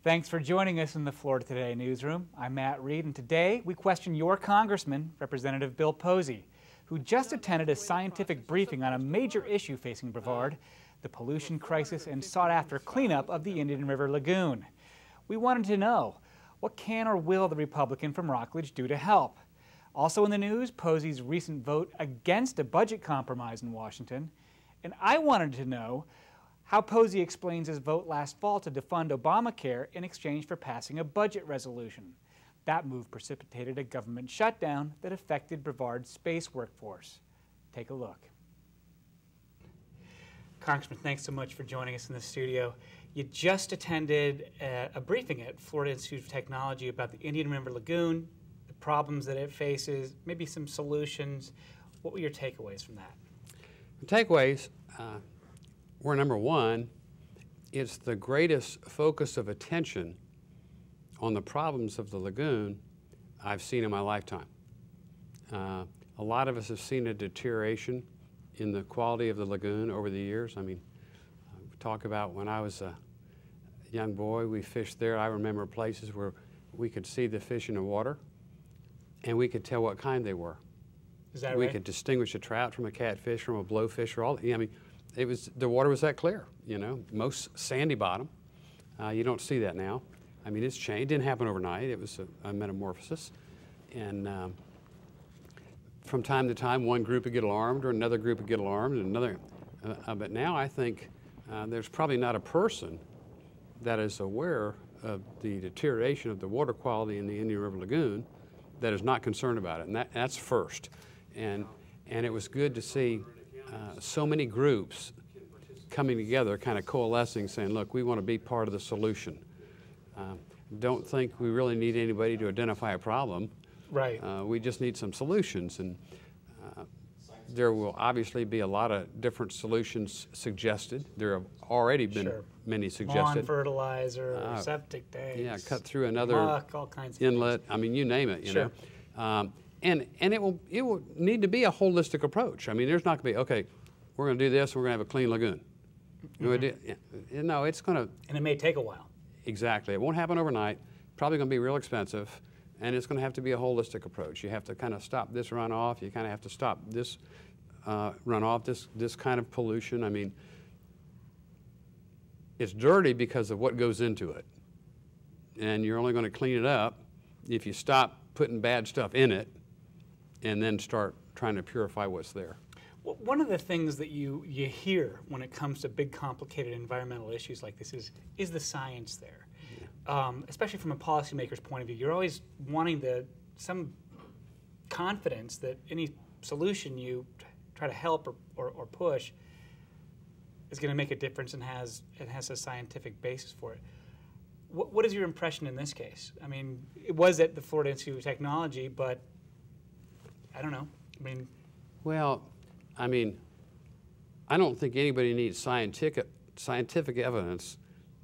Thanks for joining us in the Florida Today newsroom. I'm Matt Reed, and today we question your Congressman, Representative Bill Posey, who just attended a scientific briefing on a major issue facing Brevard, the pollution crisis and sought-after cleanup of the Indian River Lagoon. We wanted to know, what can or will the Republican from Rockledge do to help? Also in the news, Posey's recent vote against a budget compromise in Washington. And I wanted to know how Posey explains his vote last fall to defund Obamacare in exchange for passing a budget resolution. That move precipitated a government shutdown that affected Brevard's space workforce. Take a look. Congressman, thanks so much for joining us in the studio. You just attended a briefing at Florida Institute of Technology about the Indian River Lagoon, the problems that it faces, maybe some solutions. What were your takeaways from that? The takeaways were, number one, it's the greatest focus of attention on the problems of the lagoon I've seen in my lifetime. A lot of us have seen a deterioration in the quality of the lagoon over the years. I mean, we talk about when I was a young boy, we fished there. I remember places where we could see the fish in the water and we could tell what kind they were. Is that right? We could distinguish a trout from a catfish from a blowfish or all. I mean, the water was that clear, you know. Most sandy bottom. You don't see that now. I mean, it's changed. It didn't happen overnight. It was a metamorphosis. And from time to time, one group would get alarmed or another group would get alarmed and another. But now I think there's probably not a person that is aware of the deterioration of the water quality in the Indian River Lagoon that is not concerned about it. And that's first. And it was good to see so many groups coming together, kind of coalescing, saying, look, we want to be part of the solution. Don't think we really need anybody to identify a problem. Right. We just need some solutions. And there will obviously be a lot of different solutions suggested. There have already been many suggested. Lawn fertilizer, septic tanks. Yeah, cut through another muck, all kinds of inlet. things. I mean, you name it, you know. And it will need to be a holistic approach. I mean, there's not going to be, okay, we're going to do this, we're going to have a clean lagoon. Mm-hmm. No, it's going to... And it may take a while. Exactly. It won't happen overnight. Probably going to be real expensive. And it's going to have to be a holistic approach. You have to kind of stop this runoff. You kind of have to stop this runoff, this kind of pollution. I mean, it's dirty because of what goes into it. And you're only going to clean it up if you stop putting bad stuff in it and then start trying to purify what's there. Well, one of the things that you hear when it comes to big, complicated environmental issues like this is the science there. Yeah. Especially from a policymaker's point of view. You're always wanting some confidence that any solution you try to help or push is going to make a difference and has a scientific basis for it. What is your impression in this case? I mean, it was at the Florida Institute of Technology, but I don't know. I mean, well, I mean, I don't think anybody needs scientific evidence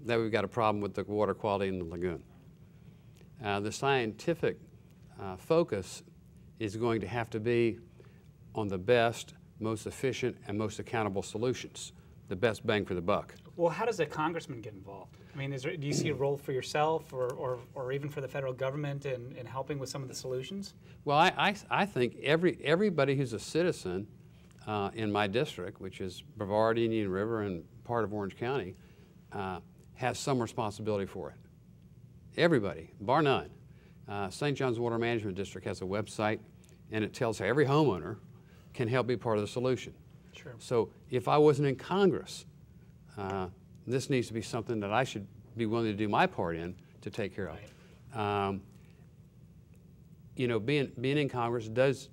that we've got a problem with the water quality in the lagoon. The scientific focus is going to have to be on the best, most efficient, and most accountable solutions, the best bang for the buck. Well, how does a congressman get involved? I mean, do you see a role for yourself or even for the federal government in helping with some of the solutions? Well, I think everybody who's a citizen in my district, which is Brevard, Indian River, and part of Orange County, has some responsibility for it. Everybody, bar none. St. John's Water Management District has a website, and it tells how every homeowner can help be part of the solution. Sure. So if I wasn't in Congress, this needs to be something that I should be willing to do my part in to take care of. Right. You know, being in Congress does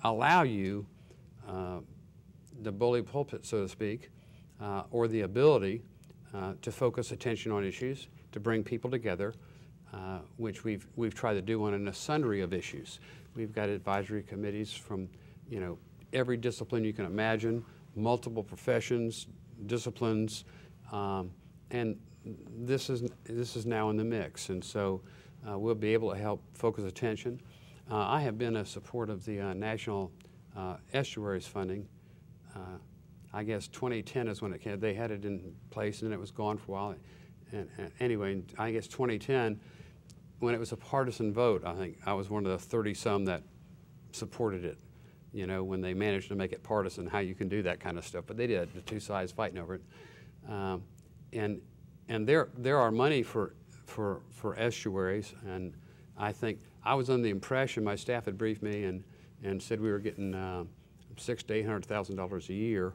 allow you the bully pulpit, so to speak, or the ability to focus attention on issues, to bring people together, which we've tried to do on a sundry of issues. We've got advisory committees from, you know, every discipline you can imagine, multiple professions, disciplines, and this is now in the mix, and so we'll be able to help focus attention. I have been a support of the National Estuaries funding. I guess 2010 is when it came. They had it in place, and then it was gone for a while. And anyway, I guess 2010, when it was a partisan vote, I think I was one of the 30-some that supported it. You know, when they managed to make it partisan, how you can do that kind of stuff. But they did, the two sides fighting over it. And there are money for estuaries, and I think I was under the impression, my staff had briefed me and said we were getting $600,000 to $800,000 a year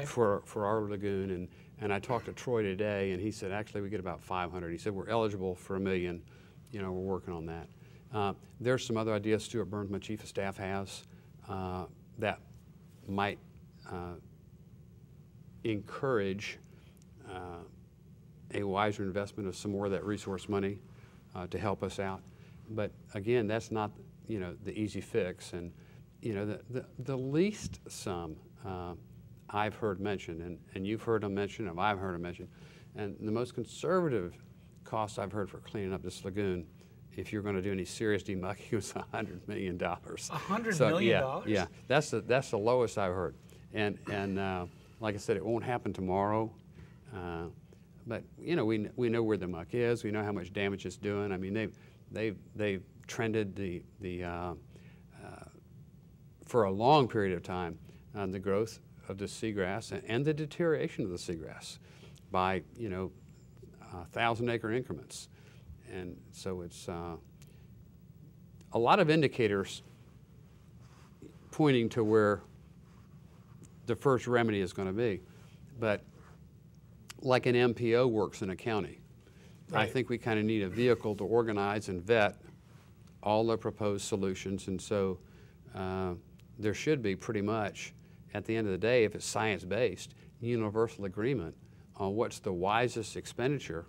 for our lagoon. And I talked to Troy today, and he said actually we get about 500. He said we're eligible for $1 million. You know, we're working on that. There's some other ideas Stuart Burns, my chief of staff, has that might encourage a wiser investment of some more of that resource money to help us out. But again, that's not, you know, the easy fix. And you know, the least sum I've heard mentioned, and you've heard them mention, and I've heard them mention, and the most conservative cost I've heard for cleaning up this lagoon, if you're going to do any serious demucking, was $100 million. $100 million? Yeah, that's the lowest I've heard. And like I said, it won't happen tomorrow. But you know, we know where the muck is. We know how much damage it's doing. I mean, they've trended for a long period of time the growth of the seagrass and the deterioration of the seagrass by, you know, 1,000-acre increments. And so it's a lot of indicators pointing to where the first remedy is going to be. But like an MPO works in a county, right. I think we kind of need a vehicle to organize and vet all the proposed solutions. And so there should be pretty much, at the end of the day, if it's science-based, universal agreement on what's the wisest expenditure,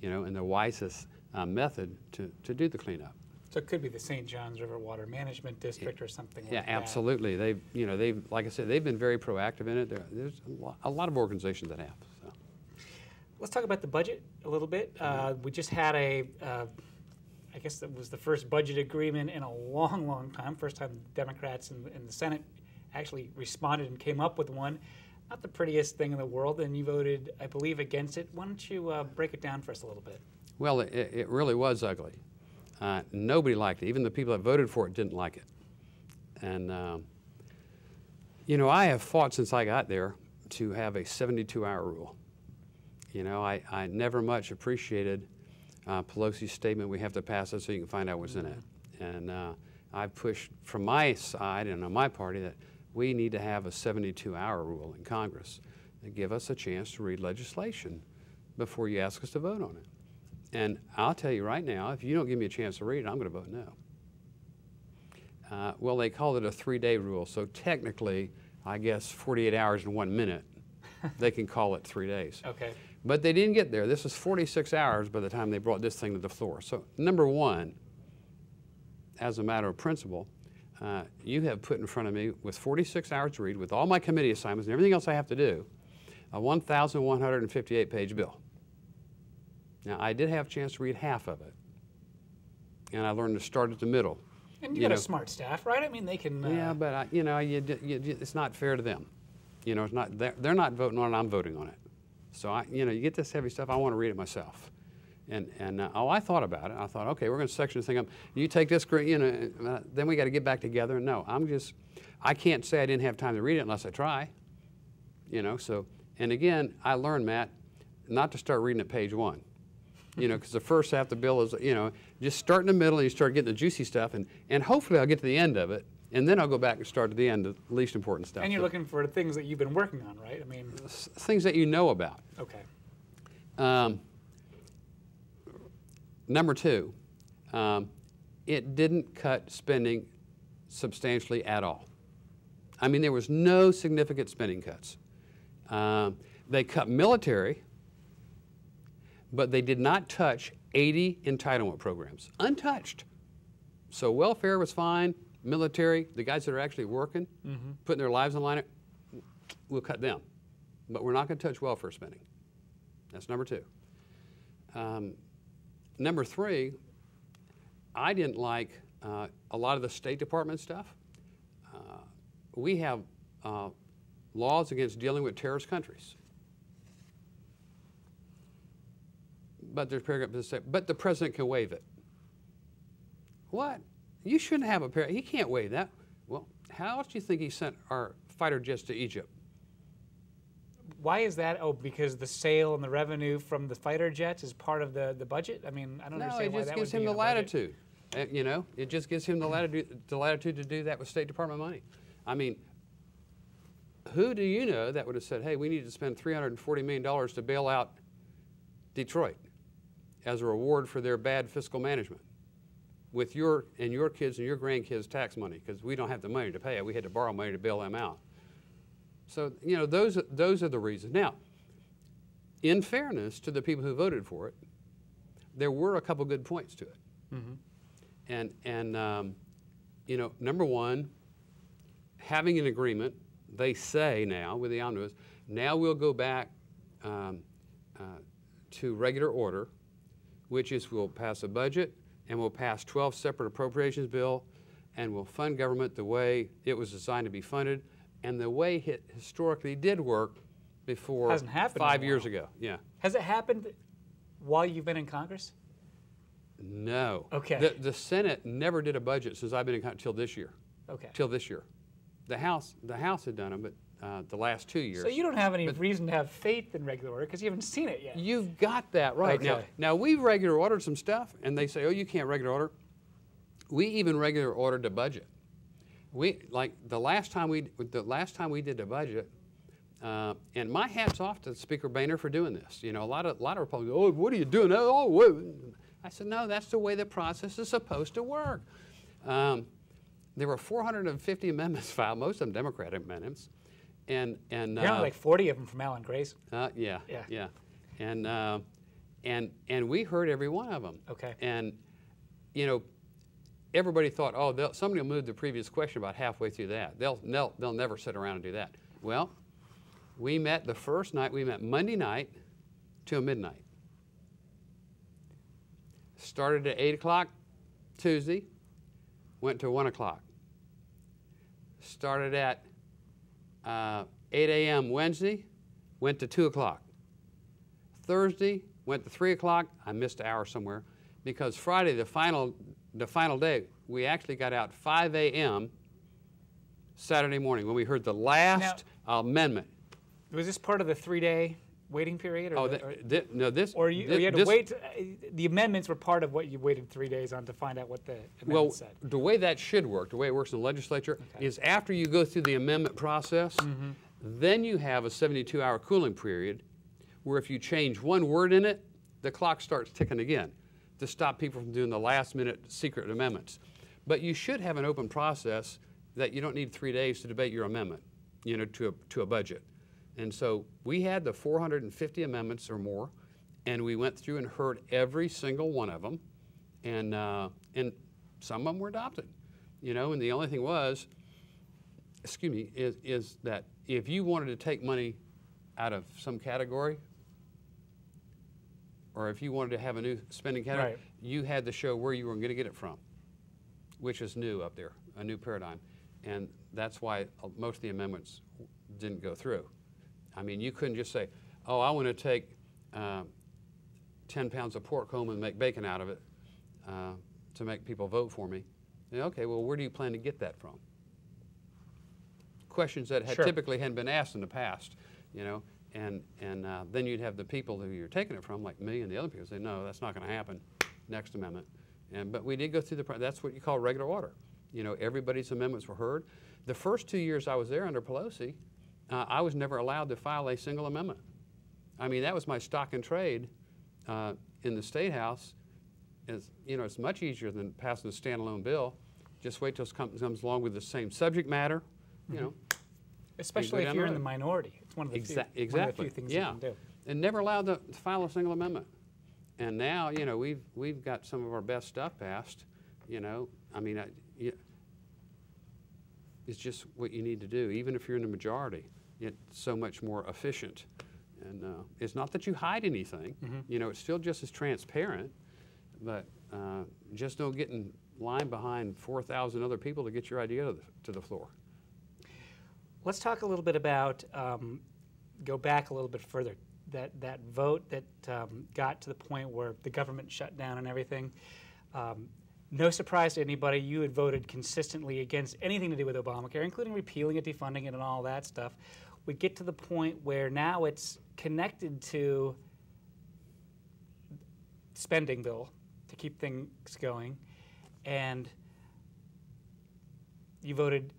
you know, and the wisest method to do the cleanup. So it could be the St. Johns River Water Management District or something like that. Yeah, absolutely. They've, like I said, they've been very proactive in it. There's a lot of organizations that have. So. Let's talk about the budget a little bit. We just had I guess that was the first budget agreement in a long, long time. First time Democrats in the Senate actually responded and came up with one. Not the prettiest thing in the world, and you voted, I believe, against it. Why don't you break it down for us a little bit? Well, it really was ugly. Nobody liked it. Even the people that voted for it didn't like it. And, you know, I have fought since I got there to have a 72-hour rule. You know, I never much appreciated Pelosi's statement, we have to pass it so you can find out what's in it. And I've pushed from my side and on my party that we need to have a 72-hour rule in Congress that give us a chance to read legislation before you ask us to vote on it. And I'll tell you right now, if you don't give me a chance to read it, I'm going to vote no. Well, they call it a 3-day rule, so technically, I guess 48 hours and 1 minute, they can call it 3 days. Okay. But they didn't get there. This was 46 hours by the time they brought this thing to the floor. So number one, as a matter of principle, you have put in front of me with 46 hours to read, with all my committee assignments and everything else I have to do, a 1,158-page bill. Now, I did have a chance to read half of it, and I learned to start at the middle. And you got a smart staff, right? I mean, they can... Yeah, but, you know, it's not fair to them. You know, it's not, they're not voting on it, I'm voting on it. So, you know, you get this heavy stuff, I want to read it myself. And I thought about it. I thought, okay, we're going to section this thing up. You take this, you know, then we got to get back together. No, I can't say I didn't have time to read it unless I try. You know, so, and again, I learned, Matt, not to start reading at page 1. You know, because the first half of the bill is, you know, just start in the middle and you start getting the juicy stuff, and hopefully I'll get to the end of it, and then I'll go back and start at the end, the least important stuff. And you're looking for the things that you've been working on, right? I mean, things that you know about. Okay. Number two, it didn't cut spending substantially at all. I mean, there was no significant spending cuts. They cut military, but they did not touch 80 entitlement programs, untouched. So welfare was fine, military, the guys that are actually working, putting their lives on the line, we'll cut them. But we're not going to touch welfare spending. That's number two. Number three, I didn't like a lot of the State Department stuff. We have laws against dealing with terrorist countries. but there's a paragraph that says, but the president can waive it. What? You shouldn't have a paragraph. He can't waive that. Well, how else do you think he sent our fighter jets to Egypt? Why is that? Oh, because the sale and the revenue from the fighter jets is part of the budget? I mean, I don't understand why that would be. No, it just gives him the latitude. You know, it just gives him the latitude to do that with State Department money. I mean, who do you know that would have said, hey, we need to spend $340 million to bail out Detroit as a reward for their bad fiscal management with your kids and your grandkids' tax money, because we don't have the money to pay it. We had to borrow money to bail them out. So, you know, those are the reasons. Now, in fairness to the people who voted for it, there were a couple good points to it. Mm-hmm. And you know, number one, having an agreement, they say now with the omnibus, now we'll go back to regular order, which is we'll pass a budget and we'll pass 12 separate appropriations bill, and we'll fund government the way it was designed to be funded and the way it historically did work before. Hasn't happened 5 years ago. Yeah. Has it happened while you've been in Congress? No. Okay. The Senate never did a budget since I've been in Congress till this year. Okay. Till this year. The House had done them, but the last 2 years. So you don't have any reason to have faith in regular order because you haven't seen it yet. You've got that right. Okay. Now we've regular ordered some stuff, and they say, oh, you can't regular order. We even regular ordered the budget. Like the last time we did the budget, and my hat's off to Speaker Boehner for doing this. You know, a lot of Republicans, oh, what are you doing? Oh, what? I said, no, that's the way the process is supposed to work. There were 450 amendments filed, most of them Democratic amendments, and apparently like 40 of them from Alan Gray's. Yeah. And we heard every one of them. Okay. And you know, everybody thought, oh, somebody will move the previous question about halfway through that. They'll never sit around and do that. Well, we met the first night. We met Monday night till midnight. Started at 8 o'clock Tuesday, went to 1 o'clock. Started at 8 a.m. Wednesday, went to 2 o'clock. Thursday, went to 3 o'clock. I missed an hour somewhere because Friday, the final day, we actually got out 5 a.m. Saturday morning when we heard the last amendment. Was this part of the 3-day waiting period? Or you had to wait. The amendments were part of what you waited 3 days on to find out what the amendment said. The way that should work, the way it works in the legislature, is after you go through the amendment process, then you have a 72-hour cooling period where if you change one word in it, the clock starts ticking again to stop people from doing the last-minute secret amendments. But you should have an open process that you don't need 3 days to debate your amendment, you know, to a budget. And so we had the 450 amendments or more, and we went through and heard every single one of them, and some of them were adopted, you know. And the only thing was, is that if you wanted to take money out of some category, or if you wanted to have a new spending category, you had to show where you were going to get it from, which is new up there, a new paradigm, and that's why most of the amendments didn't go through. I mean, you couldn't just say, oh, I want to take 10 pounds of pork home and make bacon out of it to make people vote for me. And, okay, well, where do you plan to get that from? Questions that had typically hadn't been asked in the past, you know, and then you'd have the people who you're taking it from, like me and the other people, say, no, that's not going to happen. Next amendment. But we did go through that's what you call regular order. You know, everybody's amendments were heard. The first 2 years I was there under Pelosi, I was never allowed to file a single amendment. I mean, that was my stock and trade in the State House. You know, it's much easier than passing a standalone bill. Just wait till it comes along with the same subject matter, you know. Especially if you're in the minority. It's one of the few things you can do. And never allowed to file a single amendment. And now, you know, we've got some of our best stuff passed, you know. I mean, it's just what you need to do, even if you're in the majority. It's so much more efficient. And it's not that you hide anything. You know, it's still just as transparent, but just don't get in line behind 4,000 other people to get your idea to the floor. Let's talk a little bit about, go back a little bit further. that vote that got to the point where the government shut down and everything. No surprise to anybody, you had voted consistently against anything to do with Obamacare, including repealing it, defunding it, and all that stuff. We get to the point where now it's connected to spending bill to keep things going, and you voted,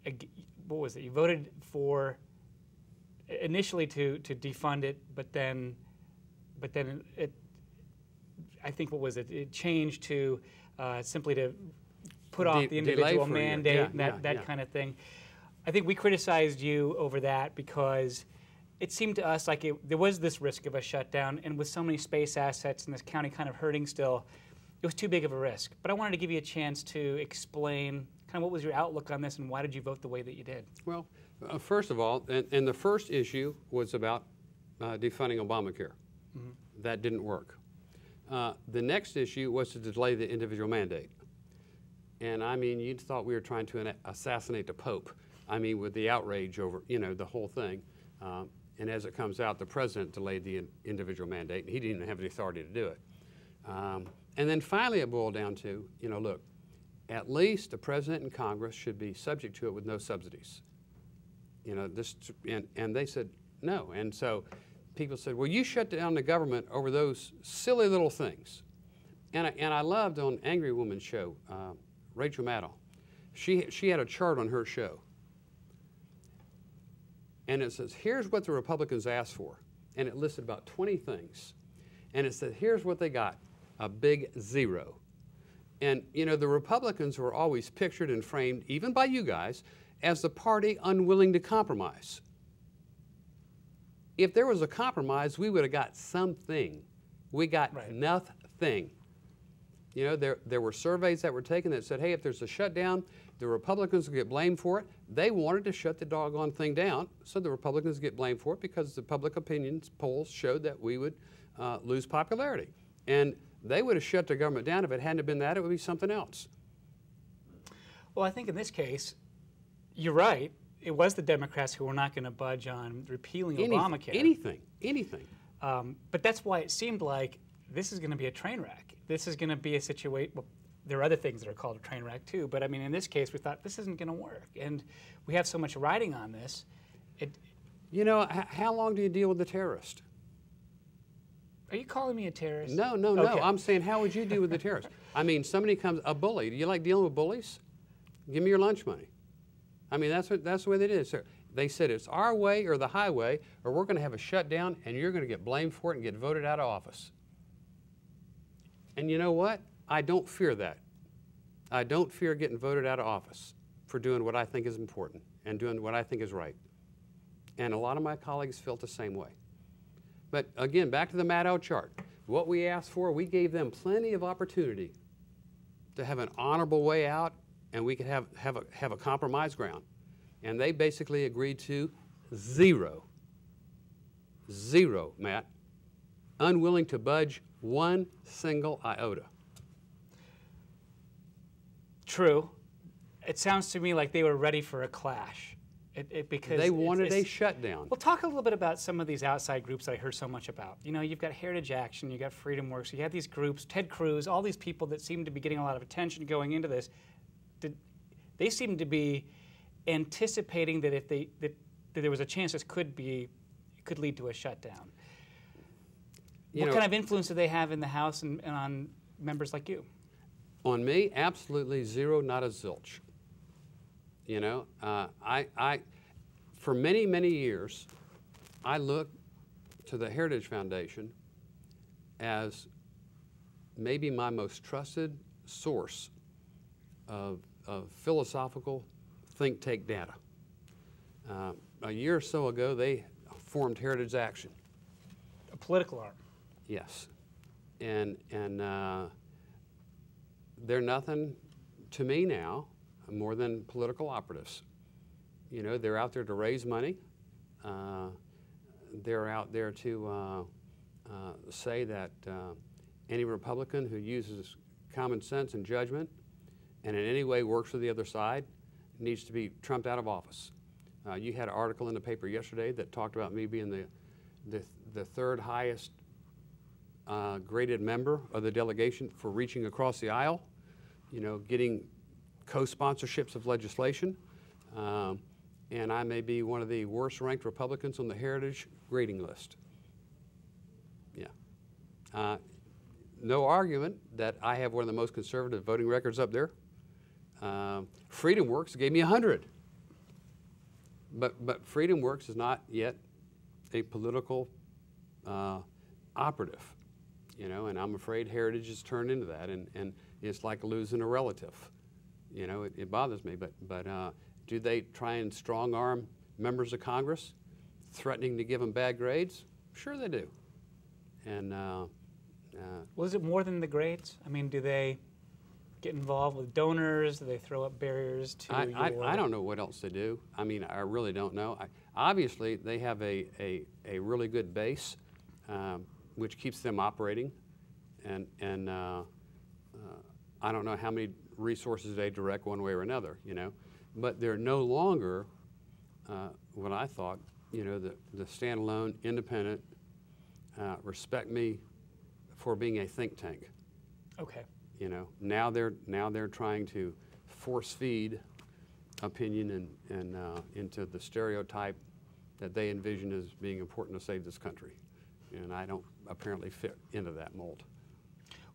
what was it? You voted for initially to defund it, but then it, I think, what was it? It changed to simply to put off the individual mandate and that kind of thing. I think we criticized you over that because it seemed to us like there was this risk of a shutdown, and with so many space assets and this county kind of hurting still, it was too big of a risk. But I wanted to give you a chance to explain kind of what was your outlook on this and why did you vote the way that you did? Well, first of all, and the first issue was about defunding Obamacare. Mm-hmm. That didn't work. The next issue was to delay the individual mandate. And I mean, you thought we were trying to assassinate the Pope. I mean, with the outrage over, the whole thing. And as it comes out, the president delayed the individual mandate, and he didn't even have the authority to do it. And then finally it boiled down to, look, at least the president and Congress should be subject to it with no subsidies. And they said no. And so people said, well, you shut down the government over those silly little things. And I loved on Angry Woman's show, Rachel Maddow. She had a chart on her show. And it says, here's what the Republicans asked for. And it listed about 20 things. And it said, here's what they got, a big zero. And, the Republicans were always pictured and framed, even by you guys, as the party unwilling to compromise. If there was a compromise, we would have got something. We got nothing. There were surveys that were taken that said, hey, if there's a shutdown, the Republicans will get blamed for it. They wanted to shut the doggone thing down, so the Republicans get blamed for it because the public opinion polls showed that we would lose popularity. And they would have shut the government down. If it hadn't been that, it would be something else. Well, I think in this case, you're right. It was the Democrats who were not going to budge on repealing Obamacare. Anything. But that's why it seemed like this is going to be a train wreck. This is going to be a situation. Well, there are other things that are called a train wreck too, but I mean, in this case, we thought this isn't going to work, and we have so much riding on this. How long do you deal with the terrorist? Are you calling me a terrorist? No. Okay. I'm saying, how would you deal with the terrorist? I mean, somebody comes, a bully. Do you like dealing with bullies? Give me your lunch money. I mean, that's the way they did it. They said it's our way or the highway, or we're going to have a shutdown, and you're going to get blamed for it and get voted out of office. And you know what? I don't fear that. I don't fear getting voted out of office for doing what I think is important and doing what I think is right. And a lot of my colleagues felt the same way. But again, back to the Maddow chart. What we asked for, we gave them plenty of opportunity to have an honorable way out, and we could have a compromise ground. And they basically agreed to zero. Zero, Matt. Unwilling to budge one single iota. True. It sounds to me like they were ready for a clash. Because they wanted a shutdown. Well, talk a little bit about some of these outside groups that I heard so much about. You've got Heritage Action, you've got Freedom Works, you have these groups, Ted Cruz, all these people that seem to be getting a lot of attention going into this. They seem to be anticipating that if that there was a chance this could lead to a shutdown. What kind of influence do they have in the House and on members like you? On me, absolutely zero, not a zilch. For many, many years, I looked to the Heritage Foundation as maybe my most trusted source of philosophical think tank data. A year or so ago, they formed Heritage Action. A political arm. Yes. And they're nothing to me now more than political operatives. They're out there to raise money. They're out there to say that any Republican who uses common sense and judgment and in any way works for the other side needs to be trumped out of office. You had an article in the paper yesterday that talked about me being the third highest graded member of the delegation for reaching across the aisle, you know, getting co-sponsorships of legislation. And I may be one of the worst ranked Republicans on the Heritage grading list. Yeah. No argument that I have one of the most conservative voting records up there. Freedom Works gave me 100. But Freedom Works is not yet a political operative, you know, and I'm afraid Heritage has turned into that, and it's like losing a relative. You know, it bothers me, but do they try and strong-arm members of Congress, threatening to give them bad grades? Sure they do. And well, is it more than the grades? I mean, do they get involved with donors? Do they throw up barriers to I don't know what else they do. I mean, I really don't know. Obviously, they have a really good base, which keeps them operating, and I don't know how many resources they direct one way or another, you know. But they're no longer what I thought, you know, the standalone, independent, respect me for being a think tank. Okay. You know, now they're trying to force feed opinion and into the stereotype that they envision as being important to save this country, and I don't apparently fit into that mold.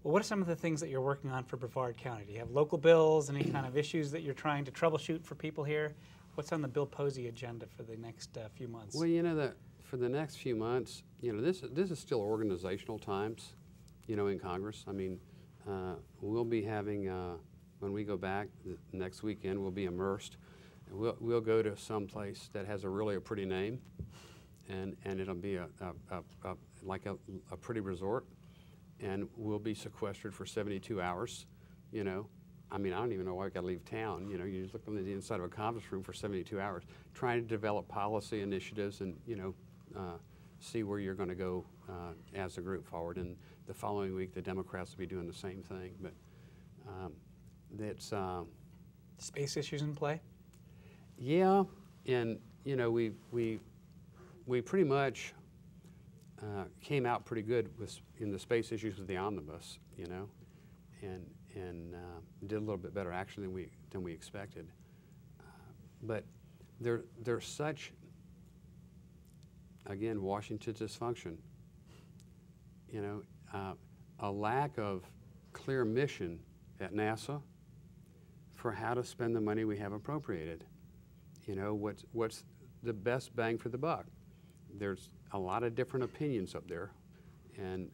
Well, what are some of the things that you're working on for Brevard County? Do you have local bills, any kind of issues that you're trying to troubleshoot for people here? What's on the Bill Posey agenda for the next few months? Well, you know, for the next few months, you know, this is still organizational times, you know, in Congress. I mean, we'll be having, when we go back next weekend, we'll be immersed. We'll go to some place that has a pretty name, and it'll be like a pretty resort, and we'll be sequestered for 72 hours, you know. I mean, I don't even know why I got to leave town. You know, you just look on the inside of a conference room for 72 hours, trying to develop policy initiatives and, you know, see where you're going to go as a group forward. And the following week, the Democrats will be doing the same thing. But it's space issues in play. Yeah, and you know, we pretty much came out pretty good in the space issues with the omnibus, you know, and did a little bit better actually than we expected. But there's such, again, Washington dysfunction, you know, a lack of clear mission at NASA for how to spend the money we have appropriated. You know, what's the best bang for the buck? There's a lot of different opinions up there, and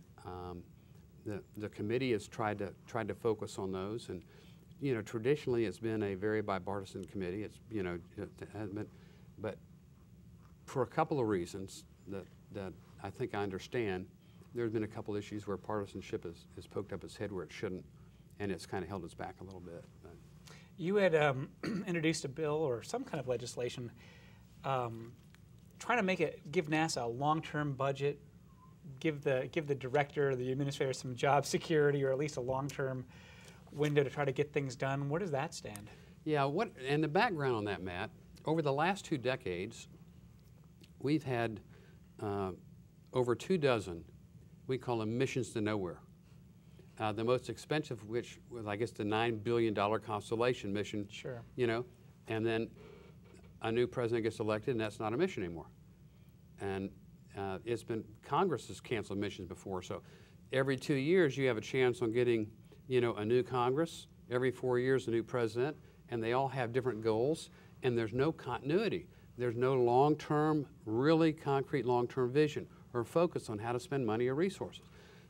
the committee has tried to focus on those. And you know, traditionally it's been a very bipartisan committee. It's, you know, but for a couple of reasons that I think I understand, there's been a couple issues where partisanship has poked up its head where it shouldn't, and it's kind of held us back a little bit. But. You had introduced a bill or some kind of legislation trying to give NASA a long-term budget, give the director or the administrator some job security, or at least a long-term window to try to get things done. Where does that stand? Yeah, and the background on that, Matt, over the last 2 decades, we've had over 24, we call them missions to nowhere. The most expensive of which was, I guess, the $9 billion Constellation mission. Sure. You know, and then a new president gets elected, and that's not a mission anymore. And it's been, Congress has canceled missions before, so every 2 years you have a chance on getting, you know, a new Congress. Every 4 years a new president, and they all have different goals, and there's no continuity. There's no long-term, really concrete long-term vision or focus on how to spend money or resources.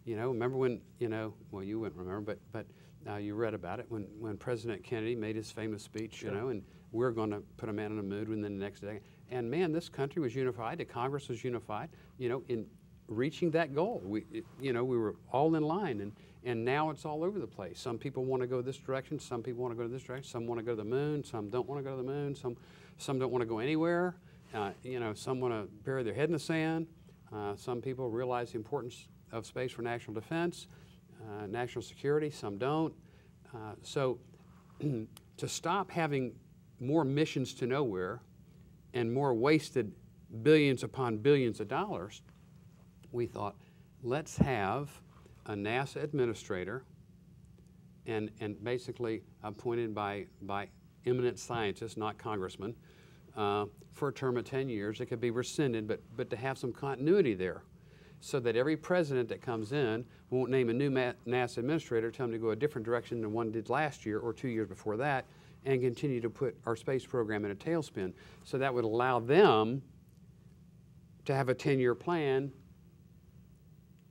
You know, remember when, you know, well, you wouldn't remember, but you read about it when President Kennedy made his famous speech, Sure. you know, and we're going to put a man on the moon within the next day. And man, this country was unified, the Congress was unified, you know, in reaching that goal. You know, we were all in line, and now it's all over the place. Some people want to go this direction, some people want to go this direction, some want to go to the moon, some don't want to go to the moon, some don't want to go anywhere. You know, some want to bury their head in the sand. Some people realize the importance of space for national defense, national security, some don't. So to stop having more missions to nowhere and more wasted billions upon billions of dollars we thought, let's have a NASA administrator and basically appointed by eminent scientists, not congressmen, for a term of 10 years. It could be rescinded, but to have some continuity there, so that every president that comes in won't name a new NASA administrator, tell them to go a different direction than one did last year or 2 years before that, and continue to put our space program in a tailspin. So that would allow them to have a 10-year plan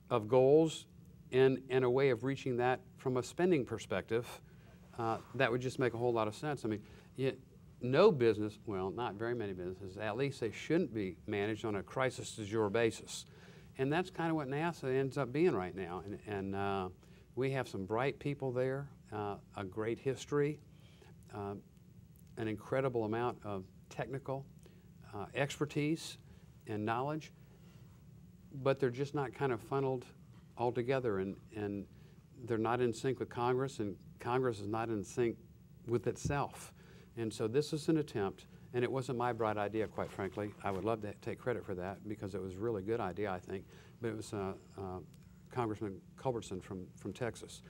of goals and a way of reaching that from a spending perspective. That would just make a whole lot of sense. I mean, no business, well, not very many businesses, at least they shouldn't be managed on a crisis du jour basis. And that's kind of what NASA ends up being right now. And we have some bright people there, a great history, an incredible amount of technical expertise and knowledge, but they're just not kind of funneled all together, and they're not in sync with Congress, and Congress is not in sync with itself. And so this is an attempt, and it wasn't my bright idea, quite frankly. I would love to take credit for that because it was a really good idea, I think, but it was Congressman Culbertson from Texas,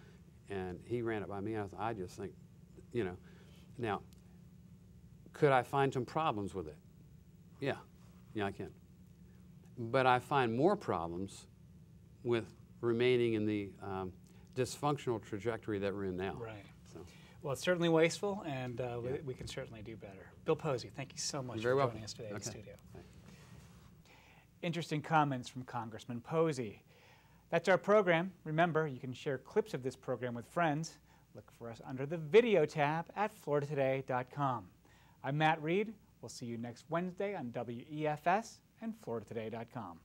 and he ran it by me, and I just think, you know, now, could I find some problems with it? Yeah, I can. But I find more problems with remaining in the dysfunctional trajectory that we're in now. Right. So. Well, it's certainly wasteful, and we can certainly do better. Bill Posey, thank you so much for joining us today in the studio. Thanks. Interesting comments from Congressman Posey. That's our program. Remember, you can share clips of this program with friends. Look for us under the video tab at floridatoday.com. I'm Matt Reed. We'll see you next Wednesday on WEFS and floridatoday.com.